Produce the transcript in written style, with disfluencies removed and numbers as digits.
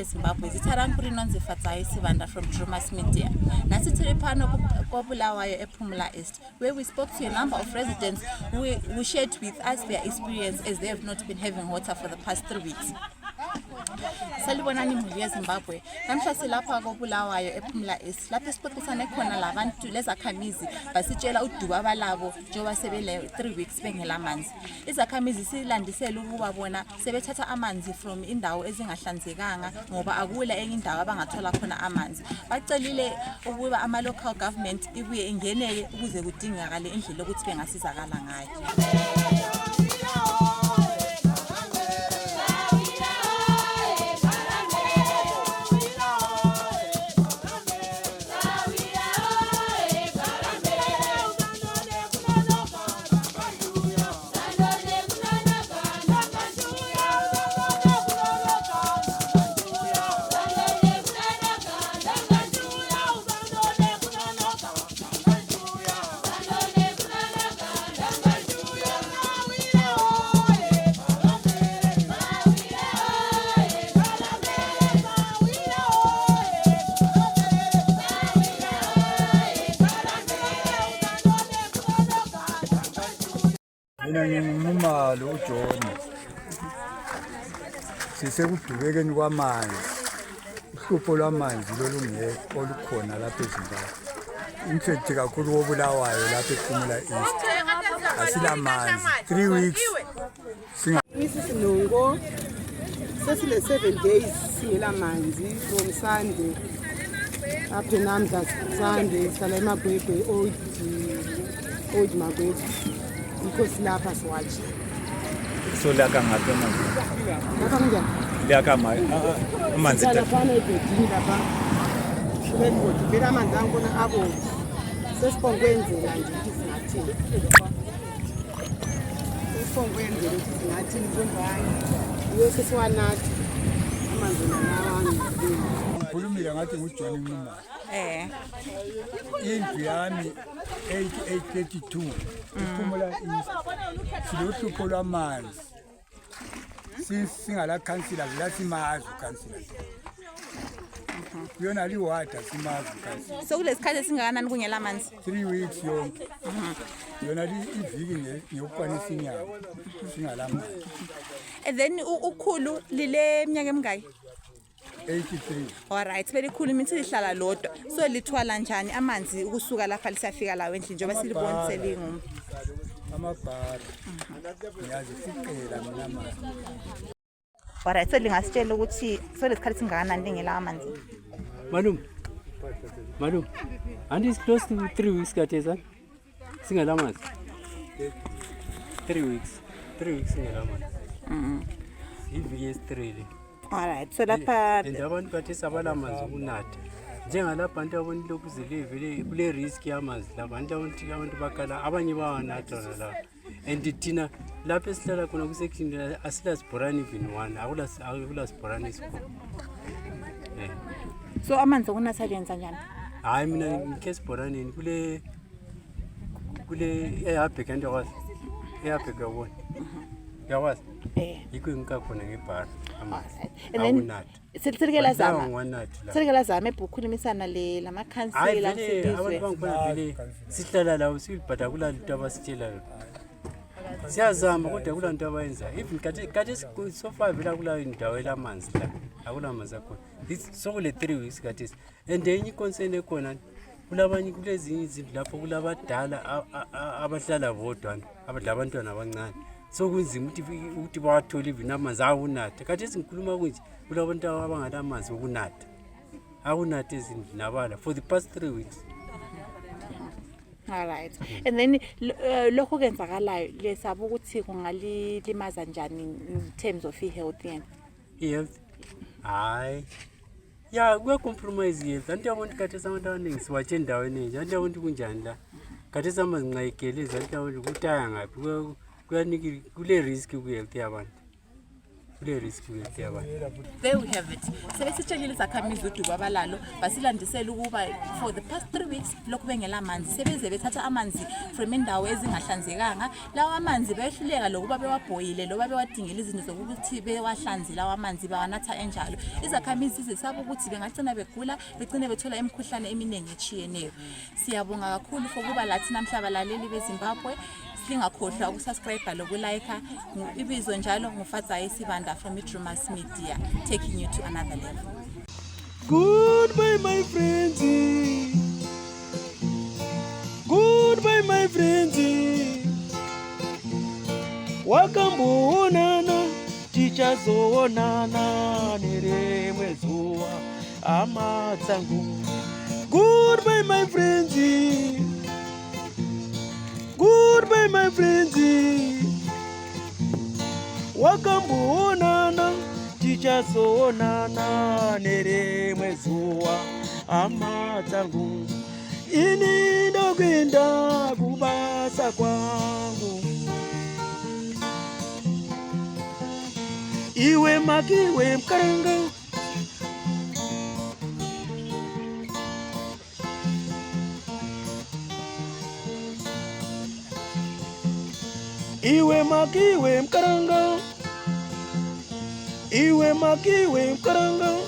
Zimbabwe zitarangu rinonzi Fatsai Sivanda from Drumas Media. Nasi tiri pano Bulawayo ePhumula East, where we spoke to a number of residents who shared with us their experience as they have not been having water for the past 3 weeks. Salibonani Mulia Zimbabwe, namhla silapha koBulawayo ePhumula East. Lapho sixoxisana khona labantu lezakhamizi basitshela uduba balabo njengoba sebele 3 weeks bengela amanzi. Izakhamizi silandisela ukuba bona sebethatha amanzi from indawo ezingahlanzekanga ngoba akula enye indawo abangathola khona amanzi. Bacelile ukuba ama local government ibuye ingenele ukuze kudingakale indlela ukuthi bengasizakala ngayo. Ngumalo uJohn sisekudubekeni kwamanzi uhlupho lwamanzi lolungekho olukhona lapha eZimbabwe infethi kakhulu koBulawayo lapha ePhumula East asilamanzi 3 weeks Sinongo sesile 7 days singela manzi from Sunday up to Namda Sunday sala emagwegwe old magwegwe because lapha siwathi so laka ngapi amanzi lapha kunjani laka amanzi lapha ebhedini lapha kubeni bela amanzi angona abo sesiphonkwenzela nje isingathini sesiphonkwenzela isingathini njengani yose siwanathi amanzi nanawangi khulumile ngathi nguJohn Nxumalo indlu yami 8832 ePhumula East silohlupho lwamanzi singala councillor lasimazi councillor yona liwater simazi councillor So kulesikhathi esingakanani kungela amanzi 3 weeks yonke yona iviki ngiyokwanisa inyanga singala amanzi and then ukhulu lile eminyaka emingaki 83 Alright, very cool. Imithi lihlala lodwa. So lithwala njani amanzi ukusuka lapha lisafika la endlini njengoba silibonisele ngumbi. Amabhara. Ngiyazi siqela mina manje. Alright, so lingasitshela ukuthi so lesikhathi singakanani lingela amanzi. Malum. Madam, and it's close to 3 weeks, Katesa. Singalamas. 3 weeks. 3 weeks Singalamas. If 3. All right, so lapha And abantu kathesa abalamanzi ukunatha. Njengalapha abantu abonilokhu zilivile kule risk yamanzi lapha abantu bakhala abanye bawanatha la. And thina lapha esihlala khona ku section asila sibhorani even one akula sibhorani isikho. so amanzi okunatha lenza njani? Hayi mina ngike sibhoraneni kule ehabhe kanti yakwazi ehabhe kawona yakwazi yikho ngikakhona ngebhara And then silikela zama ebukhulumisana lamakhansela abantu bangibona vele sihlala lawo sibhada kulalento abasitshelayo siyazama kodwa kulanto abayenza even kade so far vela kula indawo elamanzi la akulamanzi akhona sokule 3 weeks kade and enye concern ekhona kulabanye kulezinye izindlu lapho kulabadala abahlala bodwa abantwana abancane so kunzima ukuthi bawathole even amanzi awunatha kade singikhuluma kunje kulabantu abangalamanzi okunatha awunatha izindlu nabala for the past 3 weeks. All right. And then lokho kwenzakalayo lesaba ukuthi kungalilimaza njani in terms of health yena? Health. Hayi. Yeah, kuya compromise health. Anti abantu kathesa abantu abaningi siwatshe endaweni enje. Anti abantu kunjani la? Kathesa amanqayigeleza anti abantu kutaya ngaphi? Kuyaniki kule risk ku health yabantu. Kule risk ku health yabantu. There we have it. Sebesitshelile izakhamizi uduba abalalo basilandisela ukuba for the past 3 weeks lokhu bengela amanzi sebeze bethatha amanzi from indawo ezingahlanzekanga lawa amanzi behluleka lokuba bewabhoyile loba bewadingela izinto zokuthi bewahlanze lawa amanzi bawanatha enjalo izakhamizi zisaba ukuthi bengagcina begula begcine bethola imikhuhlane eminingi echiyeneyo. Siyabonga kakhulu ukuba lathi namhlaba laleli beZimbabwe singakhohlwa ukusubscribe lokulike ibizo njalo nguFatsayi Sibanda from Mitrumas Media taking you to another level. Goodbye my friends. Goodbye my friends. Wakambonana tichazoonana nerimwe zuva hama dzangu. Goodbye my friends. Goodbye my friends. Wakambonana tichazoonana nerimwe zuva hama dzangu. Ini ndokwenda kubasa kwangu. Iwe makiwe mkaranga. Iwe makiwe mkaranga. Iwe makiwe mkaranga.